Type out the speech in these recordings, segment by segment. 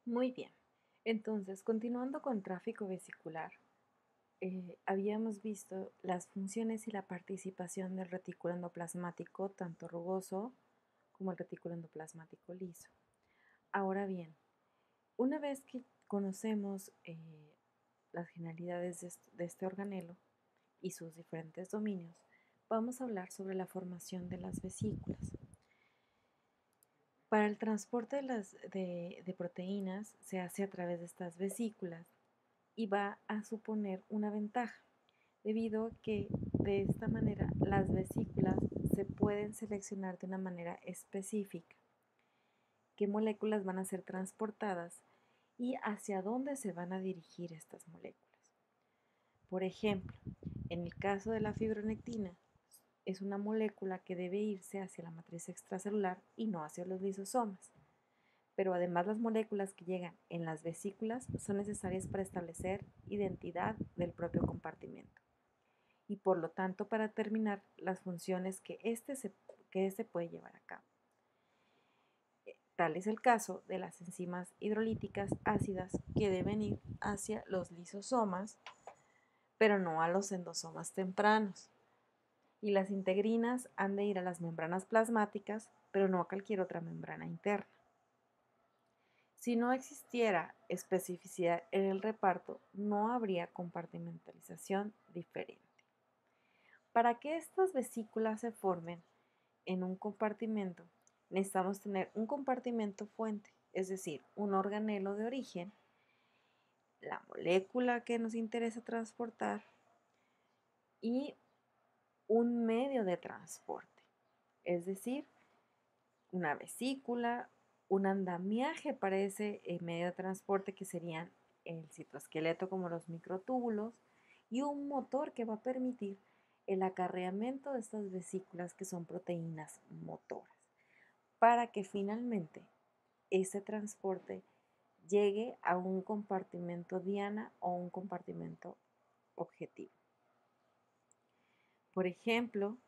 Muy bien. Entonces, continuando con tráfico vesicular, habíamos visto las funciones y la participación del retículo endoplasmático, tanto rugoso como el retículo endoplasmático liso. Ahora bien, una vez que conocemos las generalidades de este organelo y sus diferentes dominios, vamos a hablar sobre la formación de las vesículas. Para el transporte de proteínas se hace a través de estas vesículas y va a suponer una ventaja, debido a que de esta manera las vesículas se pueden seleccionar de una manera específica qué moléculas van a ser transportadas y hacia dónde se van a dirigir estas moléculas. Por ejemplo, en el caso de la fibronectina, es una molécula que debe irse hacia la matriz extracelular y no hacia los lisosomas. Pero además las moléculas que llegan en las vesículas son necesarias para establecer identidad del propio compartimento y por lo tanto para determinar las funciones que éste puede llevar a cabo. Tal es el caso de las enzimas hidrolíticas ácidas que deben ir hacia los lisosomas, pero no a los endosomas tempranos. Y las integrinas han de ir a las membranas plasmáticas, pero no a cualquier otra membrana interna. Si no existiera especificidad en el reparto, no habría compartimentalización diferente. Para que estas vesículas se formen en un compartimento, necesitamos tener un compartimento fuente, es decir, un organelo de origen, la molécula que nos interesa transportar y un medio de transporte, es decir, una vesícula, un andamiaje para ese medio de transporte que serían el citoesqueleto como los microtúbulos y un motor que va a permitir el acarreamiento de estas vesículas que son proteínas motoras para que finalmente ese transporte llegue a un compartimento diana o un compartimento objetivo. Por ejemplo,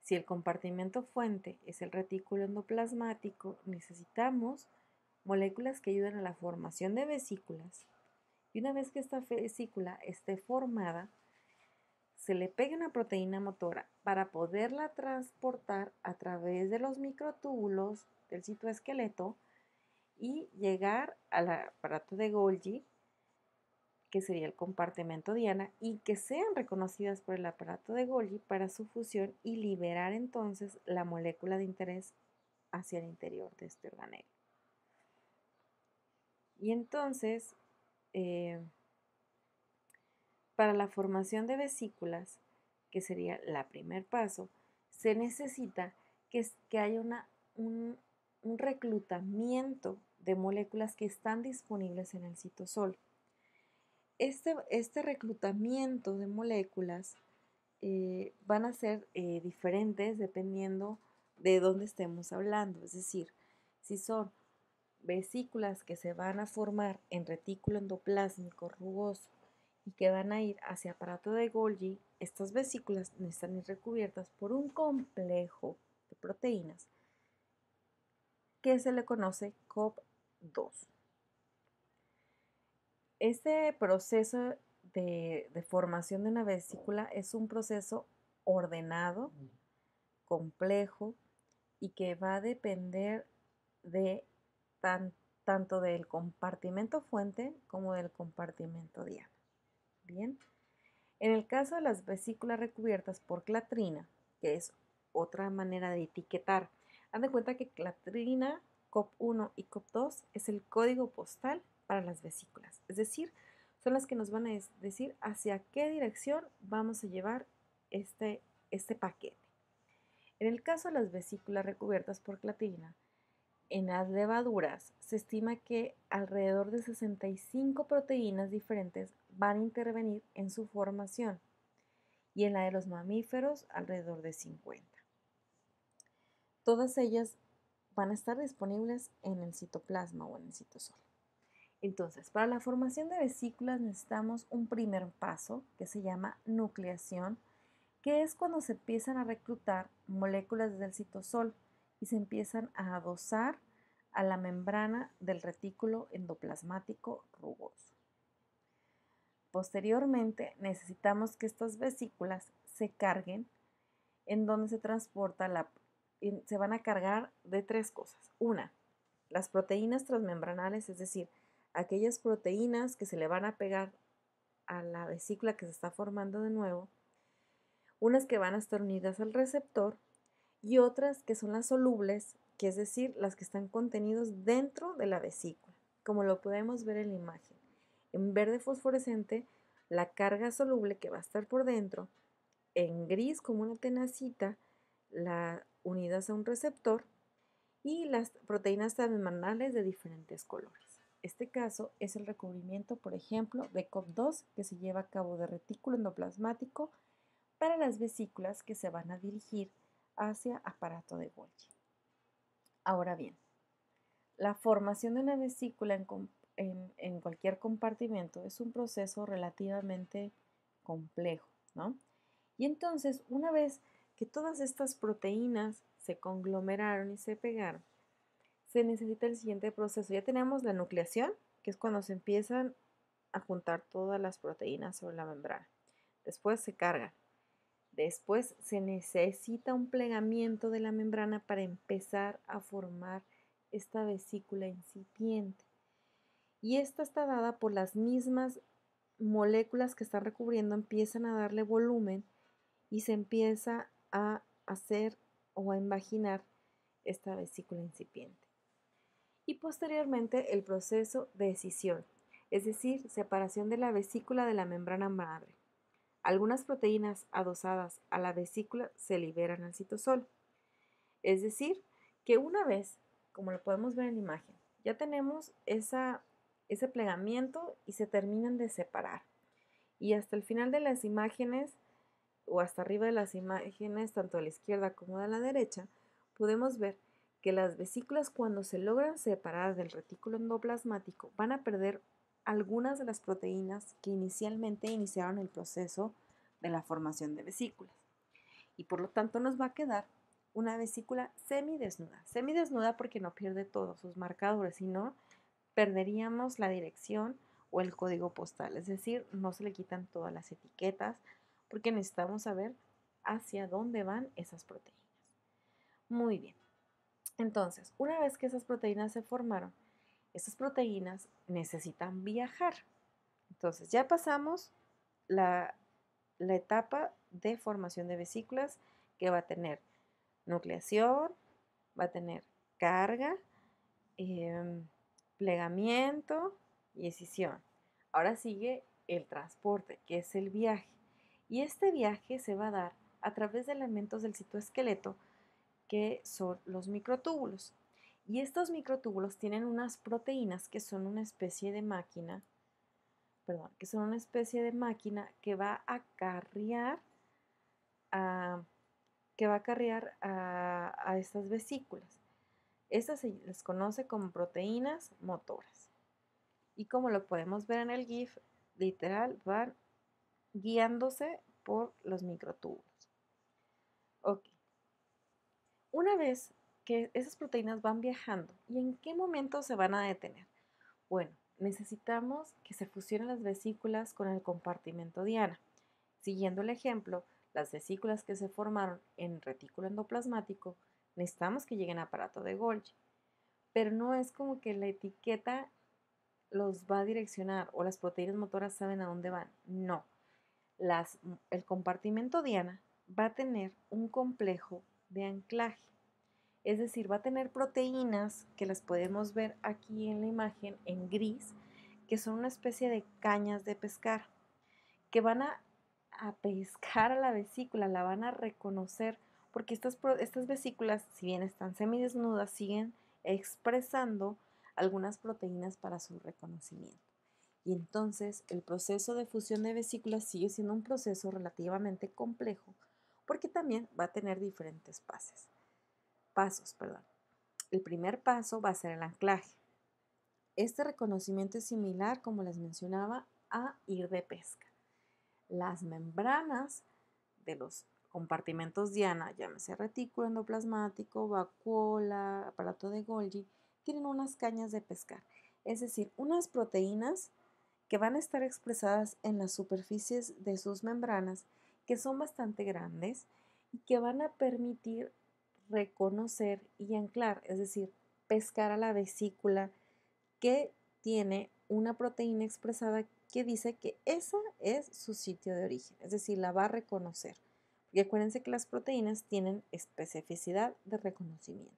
si el compartimento fuente es el retículo endoplasmático, necesitamos moléculas que ayuden a la formación de vesículas y una vez que esta vesícula esté formada, se le pegue una proteína motora para poderla transportar a través de los microtúbulos del citoesqueleto y llegar al aparato de Golgi, que sería el compartimento diana, y que sean reconocidas por el aparato de Golgi para su fusión y liberar entonces la molécula de interés hacia el interior de este organelo. Y entonces, para la formación de vesículas, que sería el primer paso, se necesita que haya un reclutamiento de moléculas que están disponibles en el citosol. Este reclutamiento de moléculas van a ser diferentes dependiendo de dónde estemos hablando. Es decir, si son vesículas que se van a formar en retículo endoplásmico rugoso y que van a ir hacia aparato de Golgi, estas vesículas necesitan ir recubiertas por un complejo de proteínas que se le conoce COP2. Este proceso de formación de una vesícula es un proceso ordenado, complejo y que va a depender de tanto del compartimento fuente como del compartimento diana. Bien, en el caso de las vesículas recubiertas por clatrina, que es otra manera de etiquetar, haz de cuenta que clatrina, COP1 y COP2 es el código postal para las vesículas, es decir, son las que nos van a decir hacia qué dirección vamos a llevar este paquete. En el caso de las vesículas recubiertas por clatrina, en las levaduras se estima que alrededor de 65 proteínas diferentes van a intervenir en su formación y en la de los mamíferos alrededor de 50. Todas ellas van a estar disponibles en el citoplasma o en el citosol. Entonces, para la formación de vesículas necesitamos un primer paso que se llama nucleación, que es cuando se empiezan a reclutar moléculas del citosol y se empiezan a adosar a la membrana del retículo endoplasmático rugoso. Posteriormente, necesitamos que estas vesículas se carguen en donde se van a cargar de 3 cosas. Una, las proteínas transmembranales, es decir, aquellas proteínas que se le van a pegar a la vesícula que se está formando de nuevo, unas que van a estar unidas al receptor y otras que son las solubles, que es decir, las que están contenidos dentro de la vesícula, como lo podemos ver en la imagen. En verde fosforescente, la carga soluble que va a estar por dentro, en gris como una tenacita, unidas a un receptor, y las proteínas transmembranales de diferentes colores. Este caso es el recubrimiento, por ejemplo, de COP2 que se lleva a cabo de retículo endoplasmático para las vesículas que se van a dirigir hacia aparato de Golgi. Ahora bien, la formación de una vesícula en cualquier compartimento es un proceso relativamente complejo, ¿no? Y entonces, una vez que todas estas proteínas se conglomeraron y se pegaron, se necesita el siguiente proceso. Ya tenemos la nucleación, que es cuando se empiezan a juntar todas las proteínas sobre la membrana. Después se cargan. Después se necesita un plegamiento de la membrana para empezar a formar esta vesícula incipiente. Y esta está dada por las mismas moléculas que están recubriendo, empiezan a darle volumen y se empieza a hacer o a imaginar esta vesícula incipiente. Y posteriormente el proceso de escisión, es decir, separación de la vesícula de la membrana madre. Algunas proteínas adosadas a la vesícula se liberan al citosol. Es decir, que una vez, como lo podemos ver en la imagen, ya tenemos ese plegamiento y se terminan de separar. Y hasta el final de las imágenes, o hasta arriba de las imágenes, tanto de la izquierda como de la derecha, podemos ver que las vesículas, cuando se logran separar del retículo endoplasmático, van a perder algunas de las proteínas que inicialmente iniciaron el proceso de la formación de vesículas. Y por lo tanto nos va a quedar una vesícula semidesnuda. Semidesnuda porque no pierde todos sus marcadores, sino perderíamos la dirección o el código postal, es decir, no se le quitan todas las etiquetas porque necesitamos saber hacia dónde van esas proteínas. Muy bien. Entonces, una vez que esas proteínas se formaron, esas proteínas necesitan viajar. Entonces, ya pasamos la etapa de formación de vesículas que va a tener nucleación, va a tener carga, plegamiento y escisión. Ahora sigue el transporte, que es el viaje. Y este viaje se va a dar a través de elementos del citoesqueleto que son los microtúbulos. Y estos microtúbulos tienen unas proteínas que son una especie de máquina, que va a acarrear a estas vesículas. Estas se les conoce como proteínas motoras. Y como lo podemos ver en el GIF, literal, van guiándose por los microtúbulos. Ok. Una vez que esas proteínas van viajando, ¿y en qué momento se van a detener? Bueno, necesitamos que se fusionen las vesículas con el compartimento diana. Siguiendo el ejemplo, las vesículas que se formaron en retículo endoplasmático, necesitamos que lleguen a aparato de Golgi. Pero no es como que la etiqueta los va a direccionar o las proteínas motoras saben a dónde van. No. El compartimento diana va a tener un complejo de anclaje. Es decir, va a tener proteínas que las podemos ver aquí en la imagen en gris, que son una especie de cañas de pescar, que van a pescar a la vesícula, la van a reconocer, porque estas vesículas, si bien están semidesnudas, siguen expresando algunas proteínas para su reconocimiento. Y entonces el proceso de fusión de vesículas sigue siendo un proceso relativamente complejo, porque también va a tener diferentes pasos. El primer paso va a ser el anclaje. Este reconocimiento es similar, como les mencionaba, a ir de pesca. Las membranas de los compartimentos diana, llámese retículo endoplasmático, vacuola, aparato de Golgi, tienen unas cañas de pescar, es decir, unas proteínas que van a estar expresadas en las superficies de sus membranas, que son bastante grandes y que van a permitir reconocer y anclar, es decir, pescar a la vesícula que tiene una proteína expresada que dice que esa es su sitio de origen, es decir, la va a reconocer. Y acuérdense que las proteínas tienen especificidad de reconocimiento.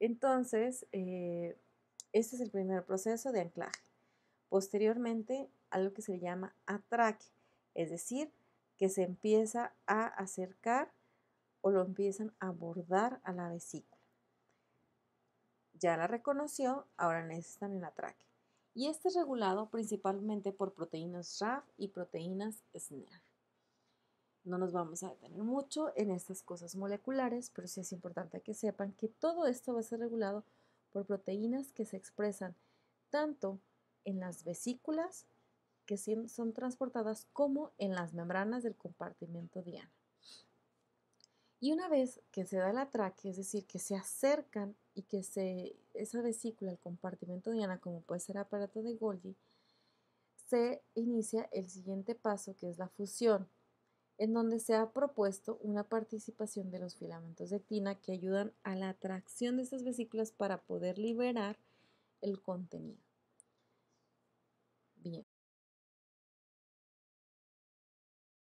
Entonces, este es el primer proceso de anclaje. Posteriormente, algo que se llama atraque, es decir, que se empieza a acercar o lo empiezan a abordar a la vesícula. Ya la reconoció, ahora necesitan el atraque. Y este es regulado principalmente por proteínas RAF y proteínas SNAR. No nos vamos a detener mucho en estas cosas moleculares, pero sí es importante que sepan que todo esto va a ser regulado por proteínas que se expresan tanto en las vesículas que son transportadas como en las membranas del compartimento diana. Y una vez que se da el atraque, es decir, que se acercan y que esa vesícula, el compartimento diana, como puede ser aparato de Golgi, se inicia el siguiente paso, que es la fusión, en donde se ha propuesto una participación de los filamentos de actina que ayudan a la atracción de estas vesículas para poder liberar el contenido. Bien,